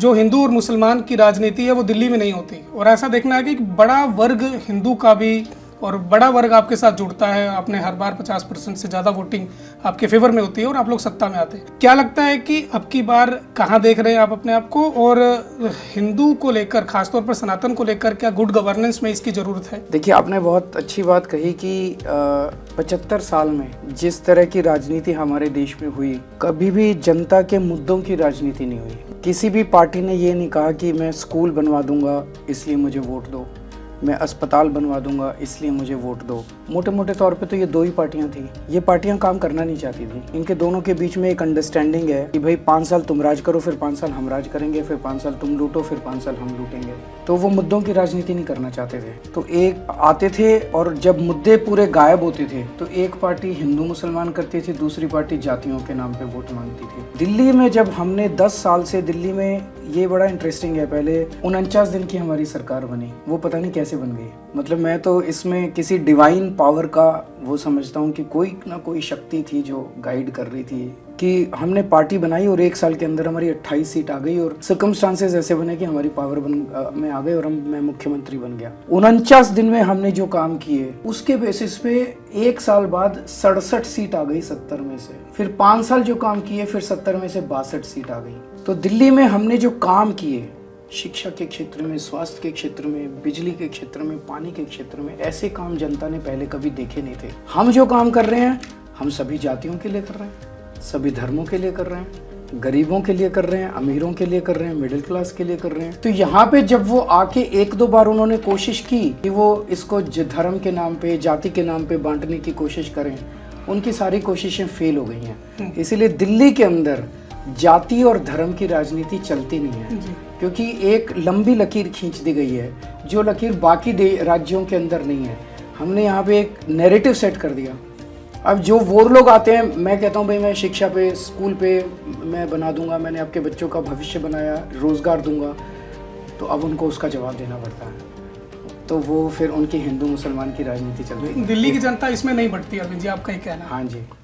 जो हिंदू और मुसलमान की राजनीति है वो दिल्ली में नहीं होती, और ऐसा देखना है कि एक बड़ा वर्ग हिंदू का भी और बड़ा वर्ग आपके साथ जुड़ता है। आपने हर बार 50% से ज़्यादा वोटिंग आपके फेवर में होती है और आप लोग सत्ता में आते हैं। क्या लगता है कि अब की बार कहाँ देख रहे हैं आप अपने आप को, और हिंदू को लेकर, खासतौर पर सनातन को लेकर, क्या गुड गवर्नेंस में इसकी ज़रूरत है? देखिए, आपने बहुत अच्छी बात कही कि 75 साल में जिस तरह की राजनीति हमारे देश में हुई, कभी भी जनता के मुद्दों की राजनीति नहीं हुई। किसी भी पार्टी ने ये नहीं कहा कि मैं स्कूल बनवा दूंगा इसलिए मुझे वोट दो, मैं अस्पताल बनवा दूंगा इसलिए मुझे वोट दो। मोटे मोटे तौर पे तो ये दो ही पार्टियां थी। ये पार्टियां काम करना नहीं चाहती थी। इनके दोनों के बीच में एक अंडरस्टैंडिंग है कि भाई 5 साल तुम राज करो, फिर 5 साल हम राज करेंगे, फिर 5 साल तुम लूटो, फिर 5 साल हम लूटेंगे। तो वो मुद्दों की राजनीति नहीं करना चाहते थे। तो एक आते थे और जब मुद्दे पूरे गायब होते थे तो एक पार्टी हिंदू मुसलमान करती थी, दूसरी पार्टी जातियों के नाम पे वोट मांगती थी। दिल्ली में जब हमने 10 साल से, दिल्ली में ये बड़ा इंटरेस्टिंग है, पहले 49 दिन की हमारी सरकार बनी, वो पता नहीं कैसे बन गई। मतलब मैं तो इसमें किसी डिवाइन पावर का वो समझता हूँ कि कोई ना कोई शक्ति थी जो गाइड कर रही थी कि हमने पार्टी बनाई और 1 साल के अंदर हमारी 28 सीट आ गई और सर्कमस्टांसेस ऐसे बने कि हमारी पावर में आ गए और मैं मुख्यमंत्री बन गया। 49 दिन में हमने जो काम किए उसके बेसिस पे 1 साल बाद 67 सीट आ गई 70 में से। फिर 5 साल जो काम किए, फिर 70 में से 62 सीट आ गई। तो दिल्ली में हमने जो काम किए, शिक्षा के क्षेत्र में, स्वास्थ्य के क्षेत्र में, बिजली के क्षेत्र में, पानी के क्षेत्र में, ऐसे काम जनता ने पहले कभी देखे नहीं थे। हम जो काम कर रहे हैं, हम सभी जातियों के लिए कर रहे हैं, सभी धर्मों के लिए कर रहे हैं, गरीबों के लिए कर रहे हैं, अमीरों के लिए कर रहे हैं, मिडिल क्लास के लिए कर रहे हैं। तो यहाँ पे जब वो आके 1-2 बार उन्होंने कोशिश की कि वो इसको धर्म के नाम पे, जाति के नाम पे बांटने की कोशिश करें, उनकी सारी कोशिशें फेल हो गई हैं। इसीलिए दिल्ली के अंदर जाति और धर्म की राजनीति चलती नहीं है, क्योंकि एक लंबी लकीर खींच दी गई है जो लकीर बाकी राज्यों के अंदर नहीं है। हमने यहाँ पे एक नैरेटिव सेट कर दिया। अब जो वो लोग आते हैं, मैं कहता हूँ भाई मैं शिक्षा पे, स्कूल पे मैं बना दूंगा, मैंने आपके बच्चों का भविष्य बनाया, रोजगार दूंगा, तो अब उनको उसका जवाब देना पड़ता है। तो वो फिर उनकी हिंदू मुसलमान की राजनीति चल रही है। दिल्ली की जनता इसमें नहीं बढ़ती, अरविंद जी आपका ही कहना है? हाँ जी।